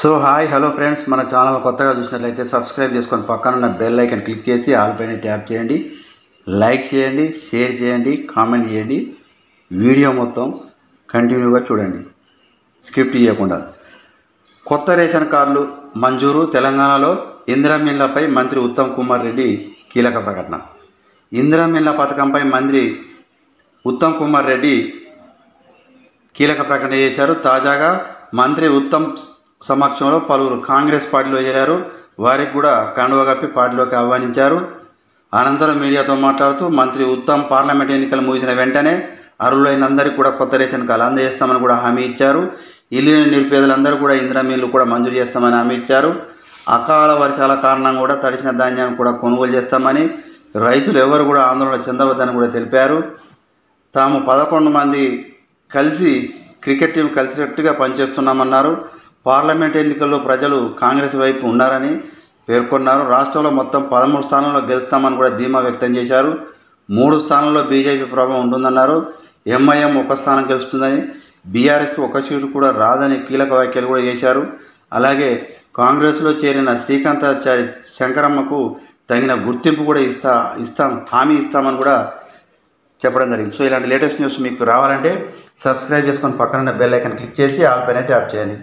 So hi hello friends, మన channel కొత్తగా చూసినట్లయితే సబ్స్క్రైబ్ చేసుకొని పక్కన ఉన్న బెల్ ఐకన్ క్లిక్ చేసి ఆల్ పైన ట్యాప్ చేయండి. లైక్ చేయండి, షేర్ చేయండి, కామెంట్ చేయండి. వీడియో మొత్తం కంటిన్యూగా చూడండి, స్క్రిప్ట్ ఇవ్వకుండా. కొత్త రేషన్ కార్డులు మంజూరు. తెలంగాణలో ఇందిరమ్మ ఇళ్లపై మంత్రి ఉత్తమ్ కుమార్ రెడ్డి కీలక ప్రకటన. ఇందిరమ్మ ఇళ్ల పథకంపై మంత్రి ఉత్తమ్ కుమార్ రెడ్డి కీలక ప్రకటన చేశారు. తాజాగా మంత్రి ఉత్తమ్ సమక్షంలో పలువురు కాంగ్రెస్ పార్టీలో చేరారు. వారికి కూడా కండువ కప్పి పార్టీలోకి ఆహ్వానించారు. అనంతరం మీడియాతో మాట్లాడుతూ మంత్రి ఉత్తమ్ పార్లమెంట్ ఎన్నికలు ముగిసిన వెంటనే అర్హులైన అందరికీ కూడా కొత్త రేషన్ కార్డు అందజేస్తామని కూడా హామీ ఇచ్చారు. ఇల్లు లేని నిరుపేదలందరూ కూడా ఇందిరమ్మ ఇల్లు కూడా మంజూరు చేస్తామని హామీ ఇచ్చారు. అకాల వర్షాల కారణంగా కూడా తడిసిన ధాన్యాన్ని కూడా కొనుగోలు చేస్తామని, రైతులు ఎవరు కూడా ఆందోళన చెందవద్దని కూడా తెలిపారు. తాము 11 మంది కలిసి క్రికెట్ టీం కలిసినట్టుగా పనిచేస్తున్నామన్నారు. పార్లమెంట్ ఎన్నికల్లో ప్రజలు కాంగ్రెస్ వైపు ఉన్నారని పేర్కొన్నారు. రాష్ట్రంలో మొత్తం 13 స్థానాల్లో గెలుస్తామని కూడా ధీమా వ్యక్తం చేశారు. 3 స్థానాల్లో బీజేపీ ప్రభావం ఉంటుందన్నారు. ఎంఐఎం 1 స్థానం గెలుస్తుందని, బీఆర్ఎస్కి 1 సీటు కూడా రాదని కీలక వ్యాఖ్యలు కూడా చేశారు. అలాగే కాంగ్రెస్లో చేరిన శ్రీకాంతాచారి శంకరమ్మకు తగిన గుర్తింపు కూడా హామీ ఇస్తామని కూడా చెప్పడం జరిగింది. సో ఇలాంటి లేటెస్ట్ న్యూస్ మీకు రావాలంటే సబ్స్క్రైబ్ చేసుకొని పక్కన బెల్ ఐకాన్ క్లిక్ చేసి ఆల్ పైన ట్యాప్ చేయండి.